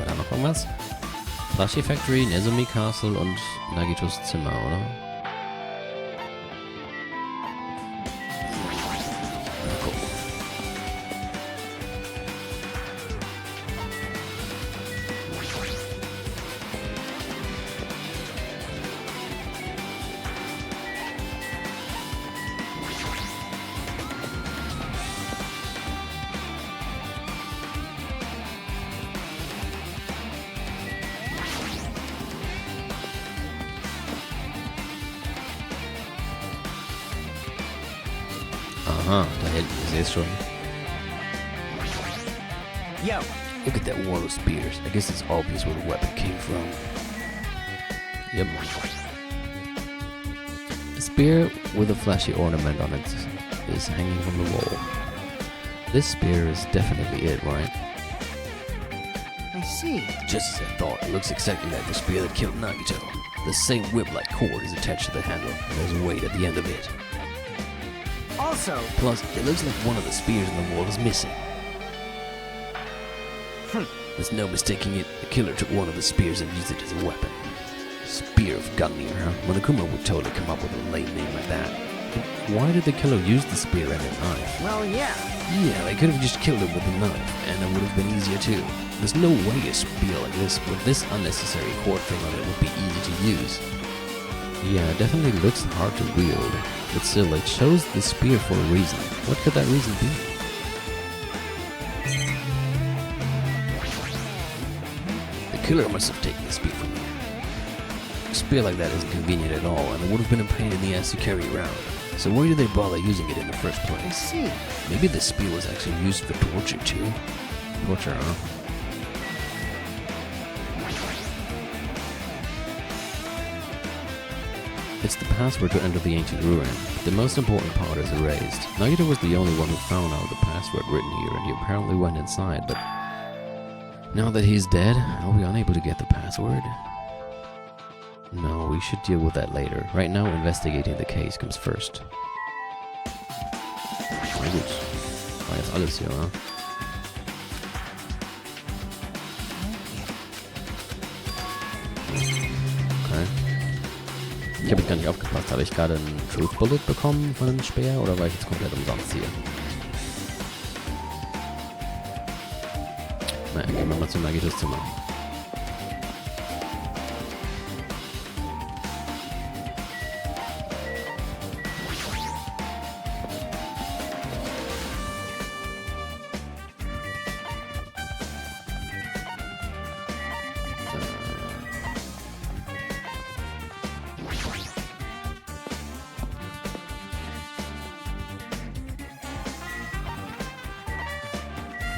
da noch irgendwas? Flashy Factory, Nezumi Castle und Nagitos Zimmer, oder? Mal gucken. Aha, da hinten, ich sehe es schon. Yo, Look at that wall of spears. I guess it's obvious where the weapon came from. Yep. A spear with a flashy ornament on it is hanging from the wall. This spear is definitely it, right? I see. Just as I thought, it looks exactly like the spear that killed Nagito. The same whip-like cord is attached to the handle, and there's a weight at the end of it. Also, Plus, it looks like one of the spears in the wall is missing. There's no mistaking it. The killer took one of the spears and used it as a weapon. Spear of Gungnir, huh? Monokuma would totally come up with a lame name like that. But why did the killer use the spear and a knife? well, yeah. Yeah, they could have just killed him with a knife, and it would have been easier too. There's no way a spear like this with this unnecessary cord thing on it would be easy to use. Yeah, it definitely looks hard to wield, but still, it chose the spear for a reason. What could that reason be? The killer must have taken the spear from me. A spear like that isn't convenient at all, and it would have been a pain in the ass to carry around. So why did they bother using it in the first I place? see. Maybe the spear was actually used for torture too? Torture, huh? It's the password to enter the ancient ruin. The most important part is erased. Nagito was the only one who found out the password written here, and he apparently went inside, but now that he's dead, are we unable to get the password? No, we should deal with that later. Right now, investigating the case comes first. Na gut. War jetzt alles hier, oder? Okay. Ich habe jetzt gar nicht aufgepasst. Habe ich gerade einen Truth Bullet bekommen von einem Speer oder war ich jetzt komplett umsonst hier? Naja, gehen wir mal zu Nagitos Zimmer.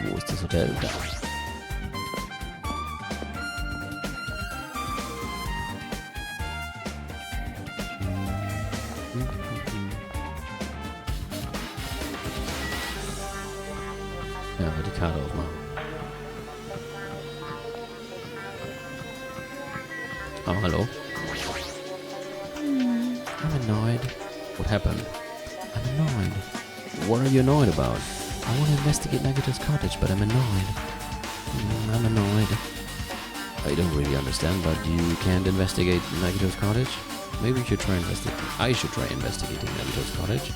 Wo ist das Hotel? Da. Ja, die Karte aufmachen. Oh, hallo. I'm annoyed. What happened? I'm annoyed. What are you annoyed about? I want to investigate Nagito's cottage, but I'm annoyed. I'm annoyed. I don't really understand, but you can't investigate Nagito's cottage? Maybe you should try investigating. I should try investigating Nagito's cottage.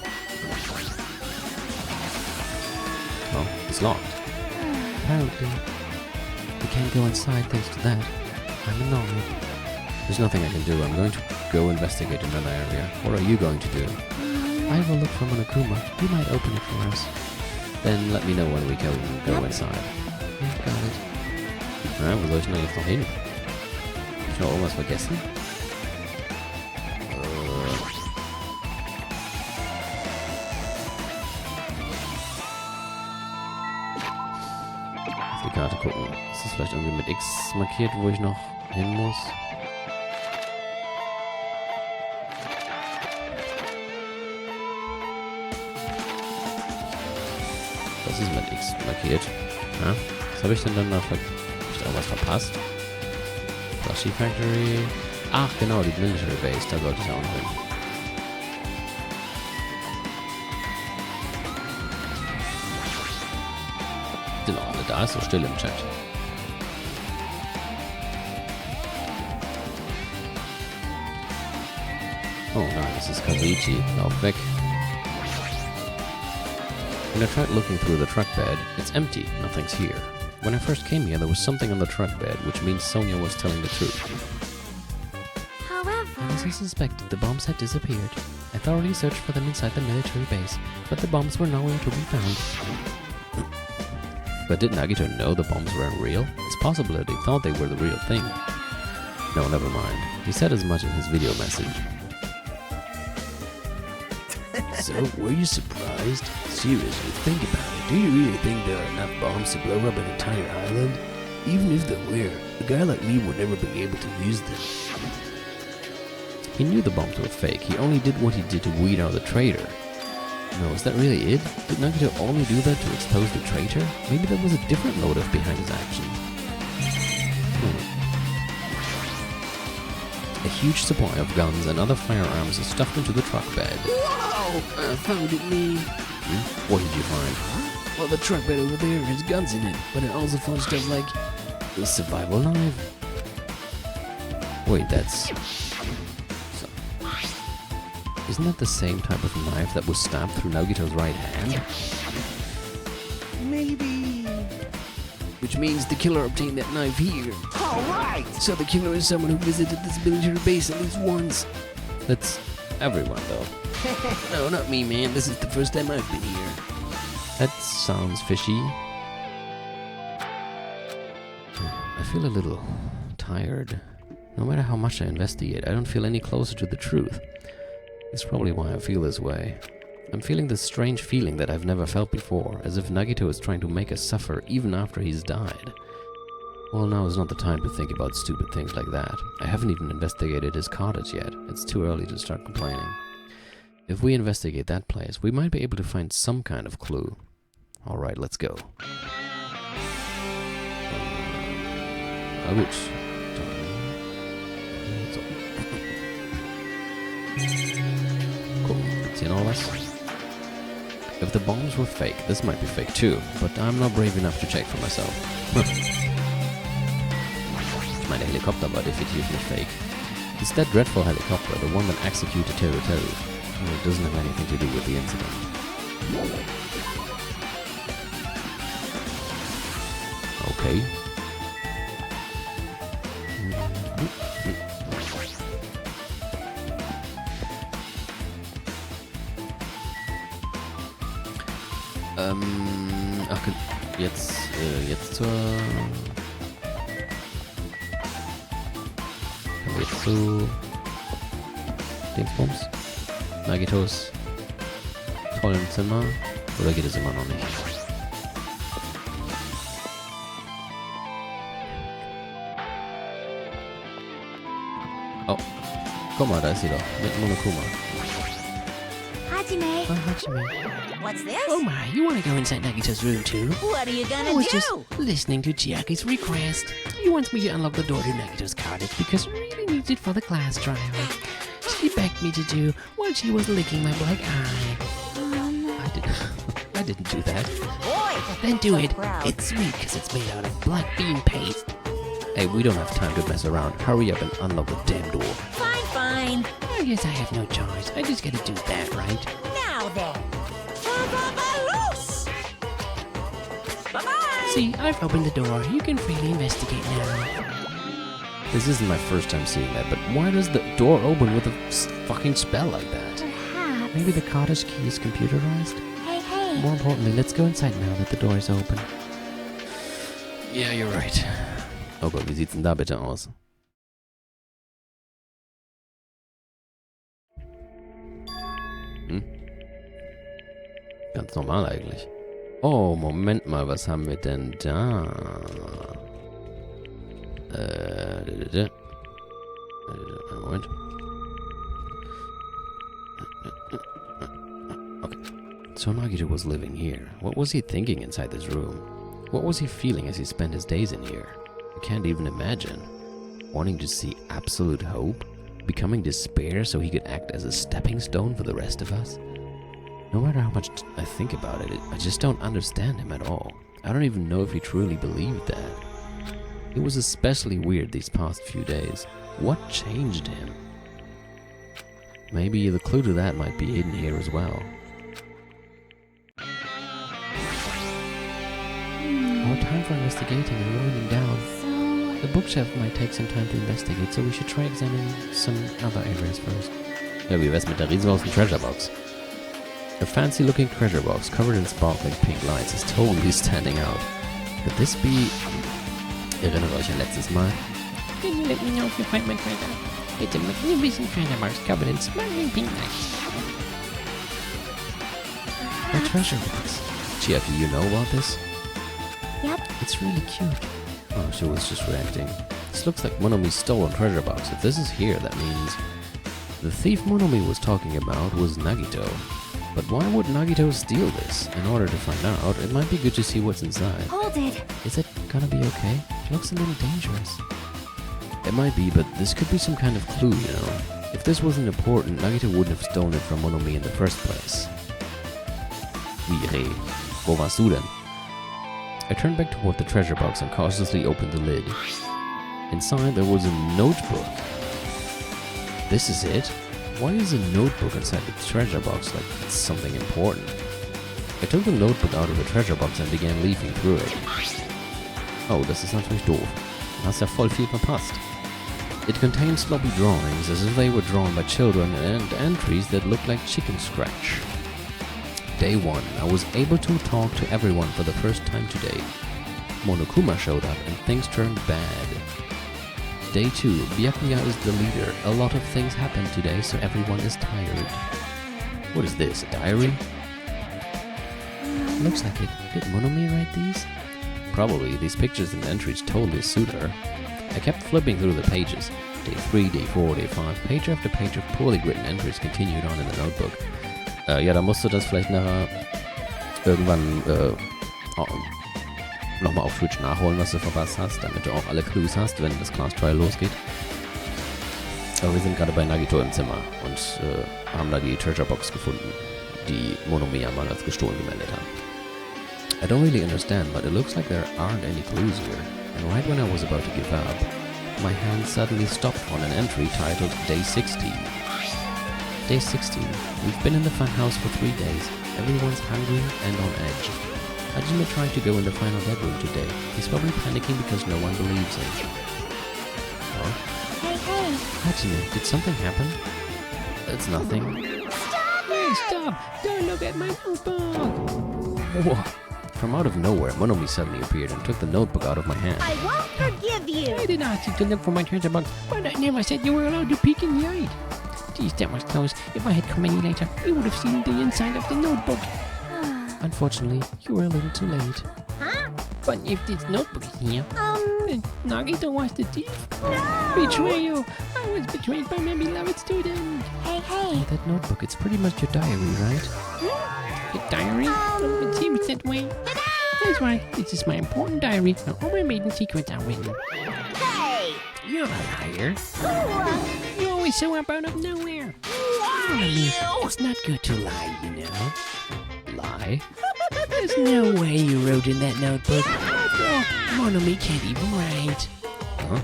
Oh, it's locked. Apparently. We can't go inside thanks to that. I'm annoyed. There's nothing I can do. I'm going to go investigate another area. What are you going to do? I will look for Monokuma. He might open it for us. Then let me know when we can go inside. Yeah, got it. Na, wo soll ich denn jetzt noch hin? Hab ich noch irgendwas vergessen? Auf die Karte gucken. Ist das vielleicht irgendwie mit X markiert, wo ich noch hin muss? Das ist mit X markiert. Ja, was habe ich denn dann da Hab ich da was verpasst? Flashy Factory. Ach genau, die Military Base, da sollte ich auch noch hin. Sind auch alle da, ist so still im Chat. Oh, nice. This is Kazuichi. Lauf weg. When I tried looking through the truck bed, it's empty. Nothing's here. When I first came here, there was something on the truck bed, which means Sonia was telling the truth. However, As I suspected, the bombs had disappeared. I thoroughly searched for them inside the military base, but the bombs were nowhere to be found. But did Nagito know the bombs weren't real? It's possible that he thought they were the real thing. No, never mind. He said as much in his video message. So, were you surprised? Seriously, think about it. Do you really think there are enough bombs to blow up an entire island? Even if there were, a guy like me would never be able to use them. He knew the bombs were fake. He only did what he did to weed out the traitor. No, is that really it? Did Nagito only do that to expose the traitor? Maybe there was a different motive behind his actions. A huge supply of guns and other firearms is stuffed into the truck bed. Whoa! I found it, me. What did you find? Well, the truck bed over there has guns in it, but it also found stuff like a survival knife. Wait, that's... Isn't that the same type of knife that was stabbed through Nagito's right hand? Maybe. Which means the killer obtained that knife here. All right. So the killer is someone who visited this military base at least once. That's everyone, though. No, not me, man. This is the first time I've been here. That sounds fishy. I feel a little tired. No matter how much I investigate, I don't feel any closer to the truth. It's probably why I feel this way. I'm feeling this strange feeling that I've never felt before, as if Nagito is trying to make us suffer even after he's died. Well, now is not the time to think about stupid things like that. I haven't even investigated his cottage yet. It's too early to start complaining. If we investigate that place, we might be able to find some kind of clue. Alright, let's go. Gut. So. Cool. Gibt's hier noch was? If the bombs were fake, this might be fake too, but I'm not brave enough to check for myself. Meine Helikopter war definitiv nicht fake. It's that dreadful helicopter, the one that executed Teru Teru. It doesn't have anything to do with the incident. Okay. Ach, jetzt zur... Kommen wir jetzt zu... Dingsbums? Nagitos tollem Zimmer? Oder geht es immer noch nicht? Oh, guck mal, da ist sie doch. Mit Monokuma. Hajime. Oh, Hajime. What's this? Oh my, you want to go inside Nagito's room too? What are you gonna I was do? just listening to Chiaki's request. He wants me to unlock the door to Nagito's cottage because he really needs it for the class trial. She begged me to do while she was licking my black eye. I didn't do that. Boy, Then do so it. proud. It's sweet because it's made out of black bean paste. Hey, we don't have time to mess around. Hurry up and unlock the damn door. Fine, fine. I guess I have no choice. I just gotta do that, right? Now then. Loose. Bye-bye. See, I've opened the door. You can freely investigate now. This isn't my first time seeing that, but why does the door open with a fucking spell like that? Perhaps. Maybe the cottage key is computerized? Hey, hey. More importantly, let's go inside now that the door is open. Yeah, you're right. Oh Gott, wie sieht's denn da bitte aus? Ganz normal eigentlich. Oh, Moment mal, was haben wir denn da? Moment. Okay. So Nagito was living here. What was he thinking inside this room? What was he feeling as he spent his days in here? I can't even imagine. Wanting to see absolute hope? Becoming despair so he could act as a stepping stone for the rest of us? No matter how much I think about it, I just don't understand him at all. I don't even know if he truly believed that. It was especially weird these past few days. What changed him? Maybe the clue to that might be hidden here as well. Our time for investigating is winding down. So, The bookshelf might take some time to investigate, so we should try examining some other areas first. Ja, wie wär's mit der riesengroßen Treasure Box? A fancy-looking treasure box covered in sparkling pink lights is totally standing out. Could this be... Erinnert euch an letztes Mal? Can you let me know if you find my treasure? It's a magnificent treasure box covered in sparkling pink lights. A treasure box. Chiaki, you know about this? yep. It's really cute. Oh, she was just reacting. This looks like Monomi's stolen treasure box. If this is here, that means... The thief Monomi was talking about was Nagito. But why would Nagito steal this? In order to find out, it might be good to see what's inside. Hold it. Is it gonna be okay? It looks a little dangerous. It might be, but this could be some kind of clue, you know. If this wasn't important, Nagito wouldn't have stolen it from Monomi in the first place. Wie, wo warst du denn? I turned back toward the treasure box and cautiously opened the lid. Inside there was a notebook. This is it? Why is a notebook inside the treasure box like it's something important? I took the notebook out of the treasure box and began leafing through it. Oh, das ist natürlich doof. Du hast ja voll viel verpasst. It contained sloppy drawings as if they were drawn by children and entries that looked like chicken scratch. Day 1, I was able to talk to everyone for the first time today. Monokuma showed up and things turned bad. Day 2, Byakuya is the leader. A lot of things happened today, so everyone is tired. What is this, a diary? Looks like it. Did Monomi write these? Probably, these pictures and entries totally suit her. I kept flipping through the pages. Day 3, Day 4, Day 5, page after page of poorly written entries continued on in the notebook. Ja, da musst du das vielleicht nachher irgendwann nochmal auf Twitch nachholen, was du verpasst hast, damit du auch alle Clues hast, wenn das Class Trial losgeht. Aber wir sind gerade bei Nagito im Zimmer und haben da die Treasure Box gefunden, die Monomi ja mal als gestohlen gemeldet hat. I don't really understand, but it looks like there aren't any clues here. And right when I was about to give up, my hand suddenly stopped on an entry titled Day 16. Day 16. We've been in the fun house for 3 days. Everyone's hungry and on edge. Hajime tried to go in the final bedroom today. He's probably panicking because no one believes him. Oh? Hey. Hajime, did something happen? It's nothing. Hey, stop! Don't look at my notebook! Whoa. From out of nowhere, Monomi suddenly appeared and took the notebook out of my hand. I won't forgive you. I did ask you to look for my treasure box, but I never said you were allowed to peek inside. Geez, that was close. If I had come any later, you would have seen the inside of the notebook. Unfortunately, you were a little too late. Huh? But if this notebook is here, then Nagito was the thief. No. Betrayal! I was betrayed by my beloved student. Hey. That notebook, it's pretty much your diary, right? Your diary? It seems that way. That's right. This is my important diary. Now all my maiden secrets are written. Hey. You're a liar. Who You always show up out of nowhere. are you? It's not good to lie, you know. Lie? There's no way you wrote in that notebook. After all, Monomi can't even write. Huh?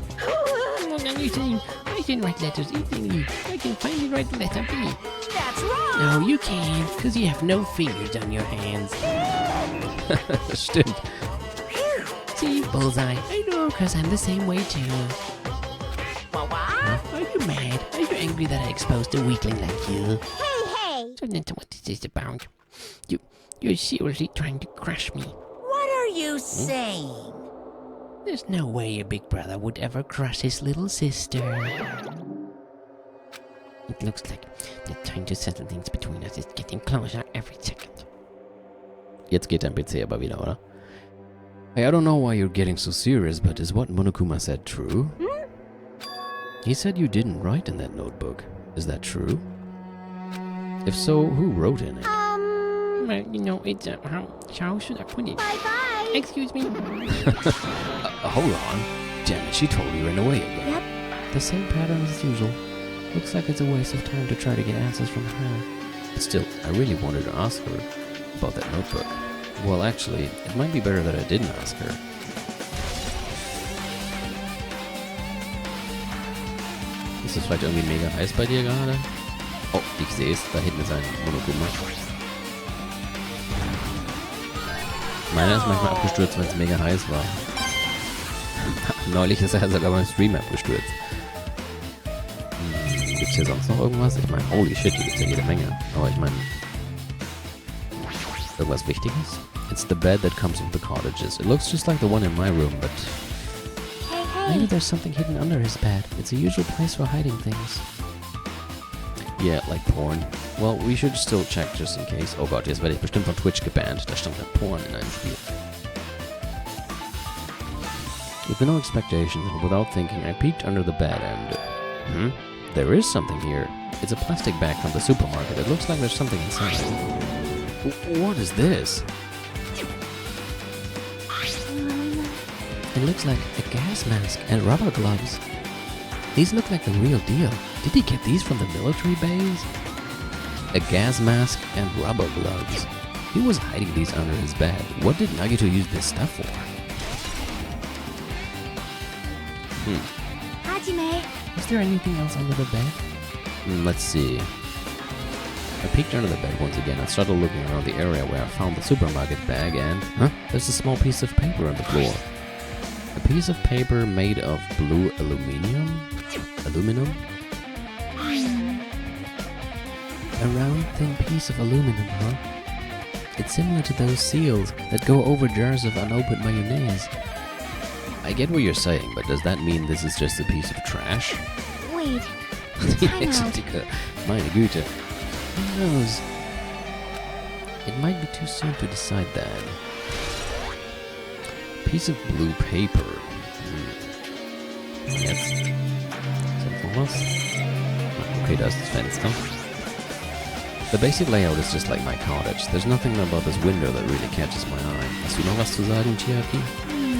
What are you saying? I can write letters easily. I can finally write the letter B. That's wrong. No, you can't, because you have no fingers on your hands. Stimmt. See, Bullseye, I know, because I'm the same way too. What? Are you mad? Are you angry that I exposed a weakling like you? Hey. So that's what this is about. You're seriously trying to crush me. What are you saying? There's no way your big brother would ever crush his little sister. It looks like the time to settle things between us is getting closer every second. Jetzt geht dein PC aber wieder, oder? Hey, I don't know why you're getting so serious, but is what Monokuma said true? He said you didn't write in that notebook. Is that true? If so, who wrote in it? Well, you know, it's how should I put it? Bye. Excuse me. Hold on. Damn it, she totally ran away again. Yep. The same pattern as usual. Looks like it's a waste of time to try to get answers from her. But still, I really wanted to ask her about that notebook. Well, actually, it might be better that I didn't ask her. Ist es vielleicht irgendwie mega heiß bei dir gerade? Oh, ich sehe es. Da hinten ist ein Monokuma. Meiner ist manchmal abgestürzt, wenn es mega heiß war. Neulich ist er sogar beim Stream abgestürzt. Gibt's hier sonst noch irgendwas? Ich meine, holy shit, hier gibt's ja jede Menge. Aber ich meine... Irgendwas Wichtiges? It's the bed that comes with the cottages. It looks just like the one in my room, but... Maybe there's something hidden under his bed. It's a usual place for hiding things. Yeah, like porn. Well, we should still check just in case. Oh Gott, jetzt werde ich bestimmt von Twitch gebannt. Da stand da Porn in einem Spiel. With no expectations and without thinking, I peeked under the bed and... There is something here. It's a plastic bag from the supermarket. It looks like there's something inside. What is this? It looks like a gas mask and rubber gloves. These look like the real deal. Did he get these from the military base? A gas mask and rubber gloves. He was hiding these under his bed. What did Nagito use this stuff for? Is there anything else under the bed? Let's see. I peeked under the bed once again and started looking around the area where I found the supermarket bag and... There's a small piece of paper on the floor. A piece of paper made of blue aluminum? Aluminum? A round, thin piece of aluminum, huh? It's similar to those seals that go over jars of unopened mayonnaise. I get what you're saying, but does that mean this is just a piece of trash? Wait. Exotica. Meine Güte. Who knows? It might be too soon to decide that. Piece of blue paper. Jetzt. Sonst noch was? Okay, da ist das Fenster. The basic layout is just like my cottage. There's nothing about this window that really catches my eye. Hast du noch was zu sagen, Chiaki?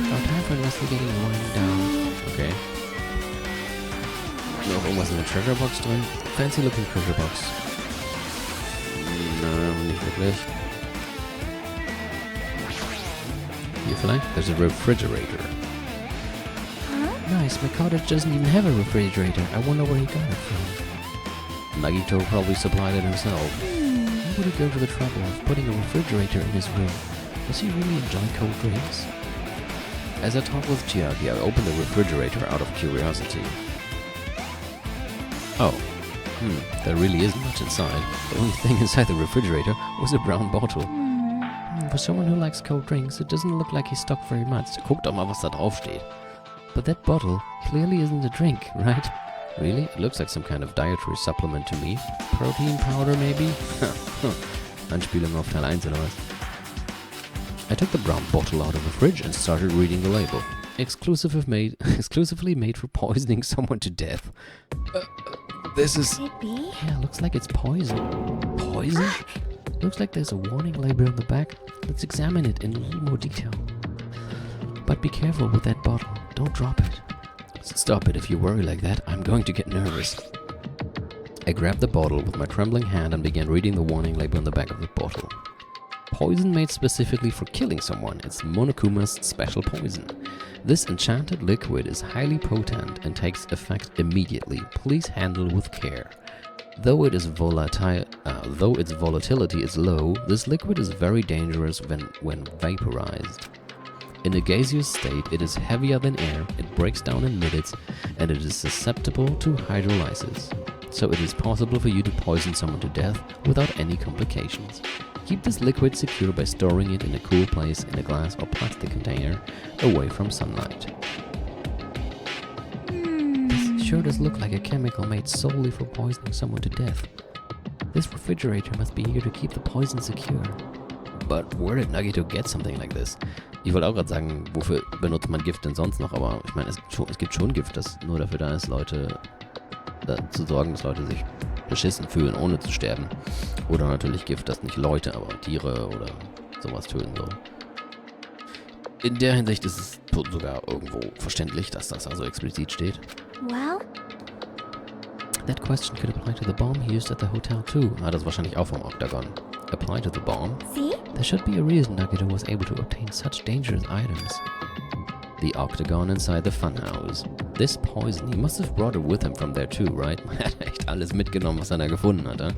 Our time for investigating winding down. Okay. Noch irgendwas in der Treasure Box drin? Fancy looking Treasure Box. No, nicht wirklich. Hier vielleicht? There's a refrigerator. Nice, my cottage doesn't even have a refrigerator. I wonder where he got it from. Nagito probably supplied it himself. Why would he go to the trouble of putting a refrigerator in his room? Does he really enjoy cold drinks? As I talked with Chiaki, I opened the refrigerator out of curiosity. Oh. There really isn't much inside. The only thing inside the refrigerator was a brown bottle. For someone who likes cold drinks, it doesn't look like he stocked very much. Guck doch mal, was da drauf steht. But that bottle clearly isn't a drink, right? Really? It looks like some kind of dietary supplement to me. Protein powder, maybe? Anspielung auf Teil 1 oder was? I took the brown bottle out of the fridge and started reading the label. Exclusively made for poisoning someone to death. This is... Could be. Yeah, looks like it's poison. poison? Looks like there's a warning label on the back. Let's examine it in a little more detail. But be careful with that bottle. Don't drop it. Stop it. If you worry like that, I'm going to get nervous. I grabbed the bottle with my trembling hand and began reading the warning label on the back of the bottle. Poison made specifically for killing someone. It's Monokuma's special poison. This enchanted liquid is highly potent and takes effect immediately. Please handle with care. Though its volatility is low, this liquid is very dangerous when vaporized. In a gaseous state, it is heavier than air, it breaks down in minutes, and it is susceptible to hydrolysis. So it is possible for you to poison someone to death without any complications. Keep this liquid secure by storing it in a cool place in a glass or plastic container away from sunlight. This sure does look like a chemical made solely for poisoning someone to death. This refrigerator must be here to keep the poison secure. But where did Nagito get something like this? Ich wollte auch gerade sagen, wofür benutzt man Gift denn sonst noch? Aber ich meine, es gibt schon Gift, das nur dafür da ist, Leute zu sorgen, dass Leute sich beschissen fühlen, ohne zu sterben. Oder natürlich Gift, das nicht Leute, aber Tiere oder sowas töten soll. In der Hinsicht ist es sogar irgendwo verständlich, dass das also explizit steht. Well, That question could apply to the bomb he used at the hotel too. Das ist wahrscheinlich auch vom Octagon. Apply to the bomb? see? There should be a reason Nagito was able to obtain such dangerous items. The octagon inside the funhouse. This poison, he must have brought it with him from there too, right? Er hat echt alles mitgenommen, was er da gefunden hatte.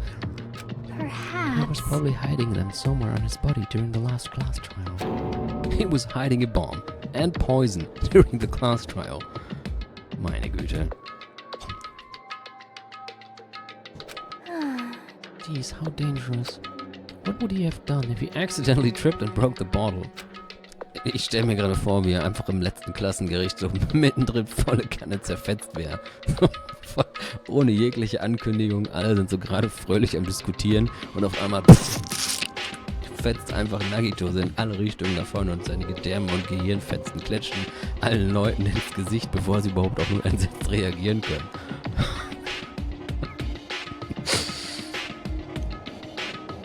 He was probably hiding them somewhere on his body during the last class trial. He was hiding a bomb and poison during the class trial. Meine Güte. Jeez, how dangerous. What would he have done if he... He accidentally tripped and broke the bottle. Ich stelle mir gerade vor, wie er einfach im letzten Klassengericht so mittendrin volle Kanne zerfetzt wäre. Ohne jegliche Ankündigung. Alle sind so gerade fröhlich am Diskutieren und auf einmal fetzt einfach Nagito in alle Richtungen davon und seine Gedärme und Gehirnfetzen klatschen allen Leuten ins Gesicht, bevor sie überhaupt auch nur entsetzt reagieren können.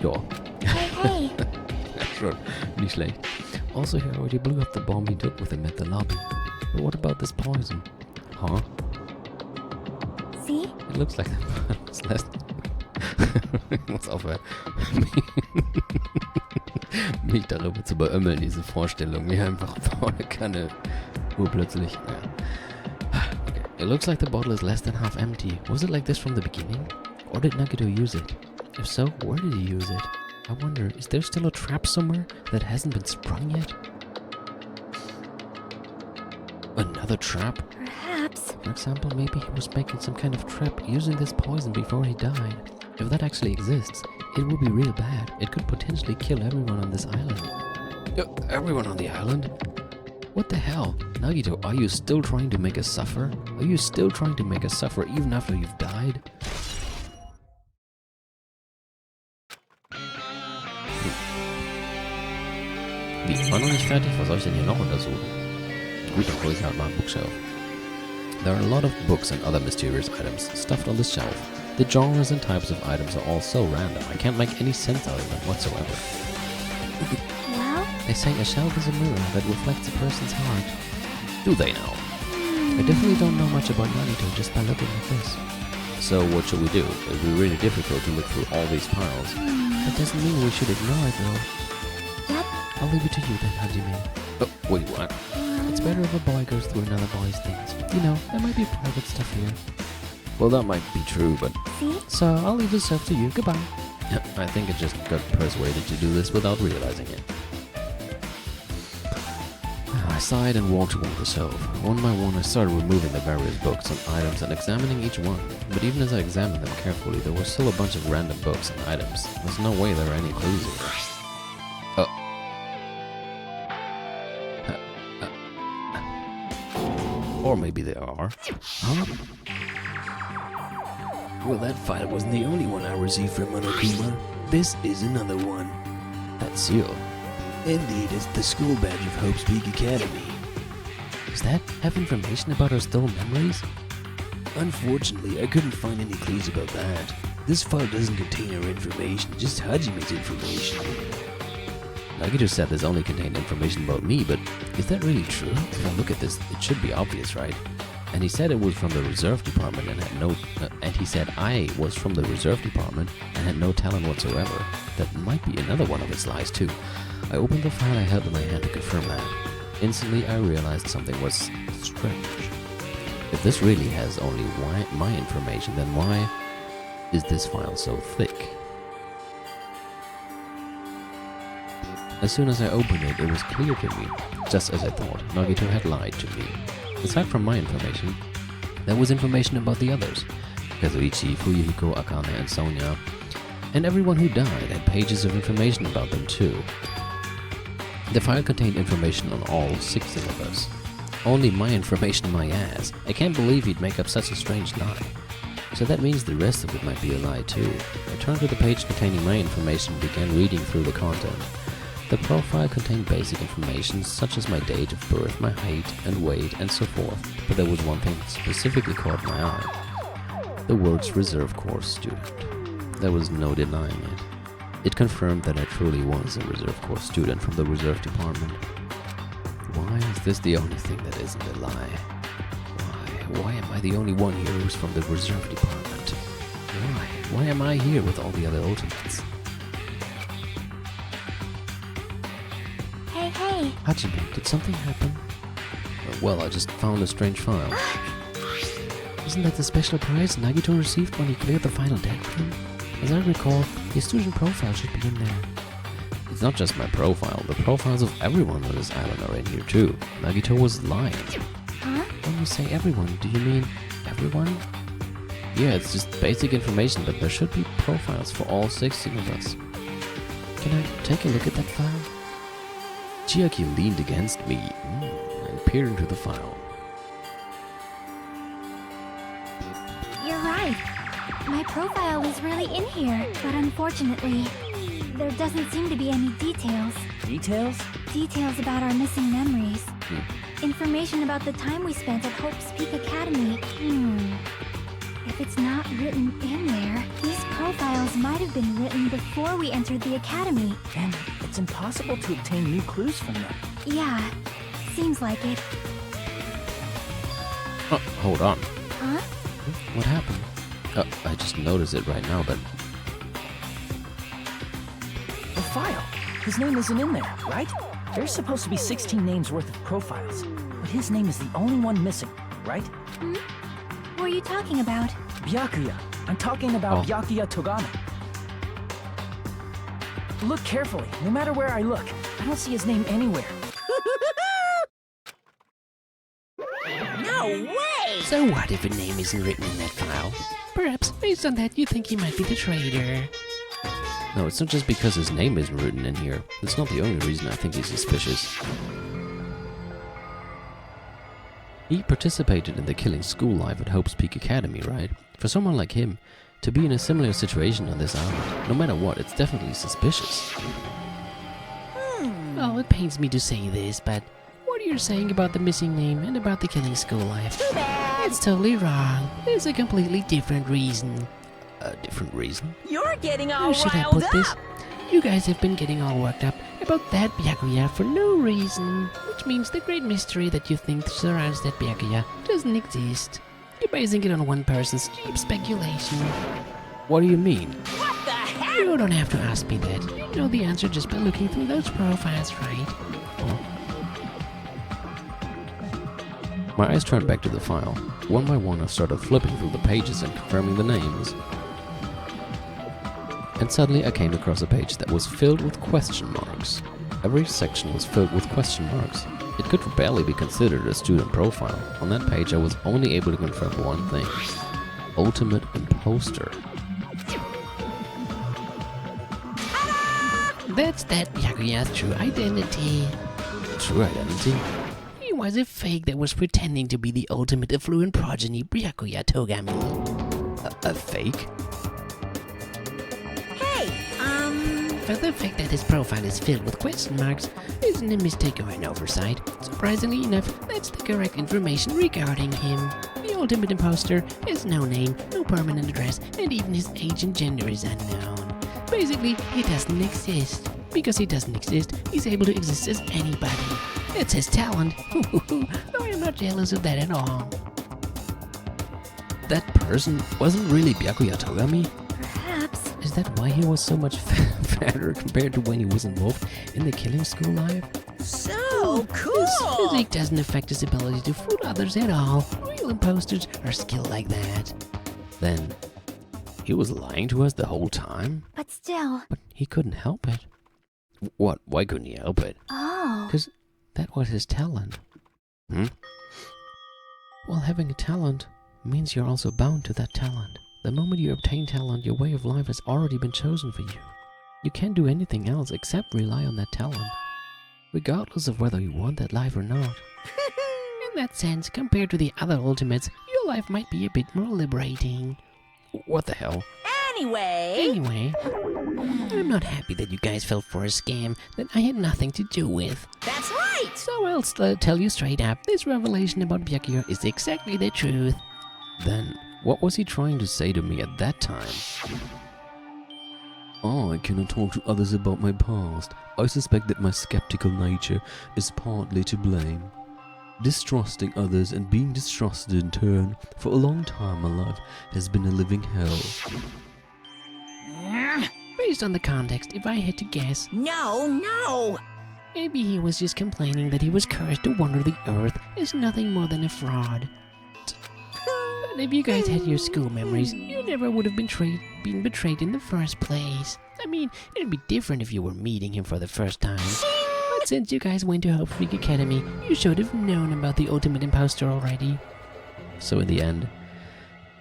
Ja. Hey. Ja, schon. Nicht schlecht. Also, he already blew up the bomb he took with him at the lobby. But what about this poison? Huh? See? It looks like das lässt. Ich muss aufhören. Mich darüber zu beömmeln, diese Vorstellung. Mir einfach volle Kanne. Plötzlich. Ja. Okay. It looks like the bottle is less than half empty. Was it like this from the beginning? Or did Nagito use it? If so, where did he use it? I wonder, is there still a trap somewhere that hasn't been sprung yet? Another trap? Perhaps. For example, maybe he was making some kind of trap using this poison before he died. If that actually exists, it would be real bad. It could potentially kill everyone on this island. Everyone on the island? What the hell? Nagito, are you still trying to make us suffer? Are you still trying to make us suffer even after you've died? Wie, ich war noch nicht fertig? Was soll ich denn hier noch untersuchen? Gut, dann hol ich halt mal ein Bookshelf. There are a lot of books and other mysterious items stuffed on this shelf. The genres and types of items are all so random, I can't make any sense out of them whatsoever. Well? They say a shelf is a mirror that reflects a person's heart. Do they now? I definitely don't know much about Nagito just by looking at this. So what should we do? It will be really difficult to look through all these piles. That doesn't mean we should ignore it though. What? I'll leave it to you then, Hajime. Oh, wait, what? It's better if a boy goes through another boy's things. You know, there might be private stuff here. Well, that might be true, but See? So, I'll leave this stuff to you. Goodbye. I think it just got persuaded to do this without realizing it. I sighed and walked toward the shelf. One by one, I started removing the various books and items and examining each one. But even as I examined them carefully, there were still a bunch of random books and items. There's no way there are any clues here. Or maybe there are. Huh? Well, that file wasn't the only one I received from Monokuma. This is another one. That seal. Indeed, it's the school badge of Hope's Peak Academy. Does that have information about our stolen memories? Unfortunately, I couldn't find any clues about that. This file doesn't contain our information, just Hajime's information. Nagito said this only contained information about me, but is that really true? If I look at this, it should be obvious, right? And he said it was from the reserve department and had no... and he said I was from the reserve department and had no talent whatsoever. That might be another one of his lies, too. I opened the file I held in my hand to confirm that. Instantly, I realized something was strange. If this really has only my information, then why is this file so thick? As soon as I opened it, it was clear to me. Just as I thought, Nagito had lied to me. Aside from my information, there was information about the others. Kazuichi, Fuyuhiko, Akane, and Sonia. And everyone who died had pages of information about them too. The file contained information on all 6 of us. Only my information, my ass. I can't believe he'd make up such a strange lie. So that means the rest of it might be a lie too. I turned to the page containing my information and began reading through the content. The profile contained basic information such as my date of birth, my height and weight, and so forth, but there was one thing that specifically caught my eye. The words reserve course student. There was no denying it. It confirmed that I truly was a reserve course student from the reserve department. Why is this the only thing that isn't a lie? Why am I the only one here who's from the reserve department? Why am I here with all the other ultimates? Hey. Hajime, did something happen? Well, I just found a strange file. Isn't that the special prize Nagito received when he cleared the final death room? As I recall, his student profile should be in there. It's not just my profile. The profiles of everyone on this island are in here too. Nagito was lying. Huh? When you say everyone, do you mean everyone? Yeah, it's just basic information, but there should be profiles for all 16 of us. Can I take a look at that file? Chiaki leaned against me and peered into the file. You're right. My profile is really in here, but unfortunately, there doesn't seem to be any details. Details? Details about our missing memories. Information about the time we spent at Hope's Peak Academy. If it's not written in there, these profiles might have been written before we entered the academy. And it's impossible to obtain new clues from them. Yeah, seems like it. Oh, hold on. Huh? What happened? I just noticed it right now, but The file. His name isn't in there, right? There's supposed to be 16 names worth of profiles, but his name is the only one missing, right? What are you talking about? Byakuya. I'm talking about Byakuya Togami. Look carefully. No matter where I look, I don't see his name anywhere. No way! So what if a name isn't written in that file? Perhaps, based on that, you think he might be the traitor. no, it's not just because his name isn't written in here. That's not the only reason I think he's suspicious. He participated in the killing school life at Hope's Peak Academy, right? For someone like him, to be in a similar situation on this island, no matter what, it's definitely suspicious. Oh, it pains me to say this, but what you're saying about the missing name and about the killing school life, it's totally wrong. There's a completely different reason. A different reason? You're getting all How should I put this? You guys have been getting all worked up about that Byakuya for no reason, which means the great mystery that you think surrounds that Byakuya doesn't exist. You're basing it on one person's cheap speculation. What do you mean? What the heck? You don't have to ask me that. You know the answer just by looking through those profiles, right? My eyes turned back to the file. One by one, I started flipping through the pages and confirming the names. And suddenly I came across a page that was filled with question marks. Every section was filled with question marks. It could barely be considered a student profile. On that page I was only able to confirm one thing. Ultimate Imposter. That's that Byakuya's true identity. True identity? He was a fake that was pretending to be the ultimate affluent progeny Byakuya Togami. A fake? For the fact that his profile is filled with question marks isn't a mistake or an oversight. Surprisingly enough, that's the correct information regarding him. The ultimate imposter has no name, no permanent address, and even his age and gender is unknown. Basically, he doesn't exist. Because he doesn't exist, he's able to exist as anybody. It's his talent. Though I'm not jealous of that at all. That person wasn't really Byakuya Togami? Perhaps. Is that why he was so much fatter compared to when he was involved in the killing school life? So cool! His physique doesn't affect his ability to fool others at all. Real imposters are skilled like that. Then, he was lying to us the whole time? But still. But he couldn't help it. What? Why couldn't he help it? Oh. Because that was his talent. Well, having a talent means you're also bound to that talent. The moment you obtain talent, your way of life has already been chosen for you. You can't do anything else except rely on that talent, regardless of whether you want that life or not. In that sense, compared to the other ultimates, your life might be a bit more liberating. What the hell? Anyway, I'm not happy that you guys fell for a scam that I had nothing to do with. That's right! So I'll tell you straight up, this revelation about Byakuya is exactly the truth. Then, what was he trying to say to me at that time? I cannot talk to others about my past. I suspect that my skeptical nature is partly to blame. Distrusting others and being distrusted in turn, for a long time my life has been a living hell. Based on the context, if I had to guess, No! Maybe he was just complaining that he was cursed to wander the earth as nothing more than a fraud. But if you guys had your school memories, you never would have been betrayed in the first place. I mean, it'd be different if you were meeting him for the first time. But since you guys went to Hope Freak Academy, you should have known about the ultimate imposter already. So in the end,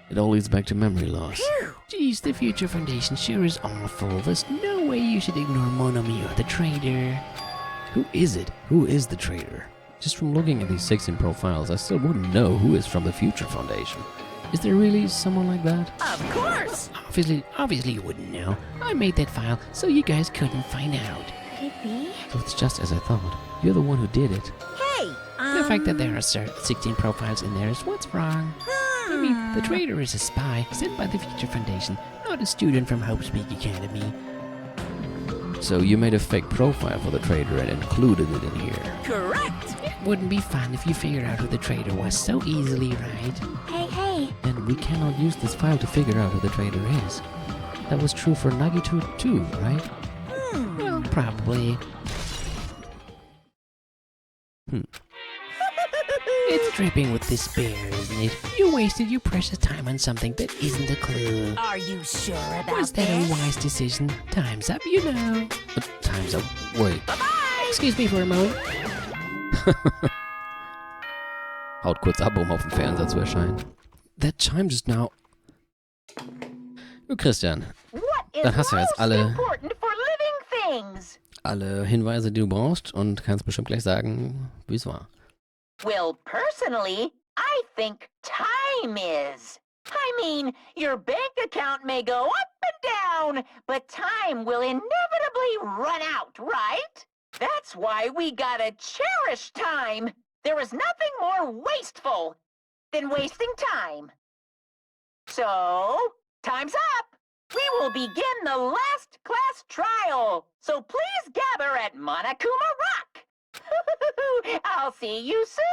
it all leads back to memory loss. Geez, the Future Foundation sure is awful. There's no way you should ignore Monomi or the traitor. Who is it? Who is the traitor? Just from looking at these 16 profiles, I still wouldn't know who is from the Future Foundation. Is there really someone like that? Of course! Obviously you wouldn't know. I made that file so you guys couldn't find out. Could it be? So it's just as I thought. You're the one who did it. Hey, The fact that there are 16 profiles in there is what's wrong. I mean, the traitor is a spy sent by the Future Foundation, not a student from Hope Speak Academy. So you made a fake profile for the traitor and included it in here. Correct! It wouldn't be fun if you figured out who the traitor was so easily, right? Hey. And we cannot use this file to figure out who the traitor is. That was true for Nagito too, right? Well, probably. It's dripping with despair, isn't it? You wasted your precious time on something that isn't a clue. Are you sure about Was that this? a wise decision? Time's up, you know. But time's up. Wait. Excuse me for a moment. Haut kurz ab, um auf dem Fernseher zu erscheinen. That chimed just now. Du Christian, What is dann hast du jetzt most important for living things? alle Hinweise, die du brauchst und kannst bestimmt gleich sagen, wie es war. Well, personally, I think time is. I mean, your bank account may go up and down, but time will inevitably run out, right? That's why we gotta cherish time. There is nothing more wasteful than wasting time. So, time's up. We will begin the last class trial. So please gather at Monokuma Rock. I'll see you soon.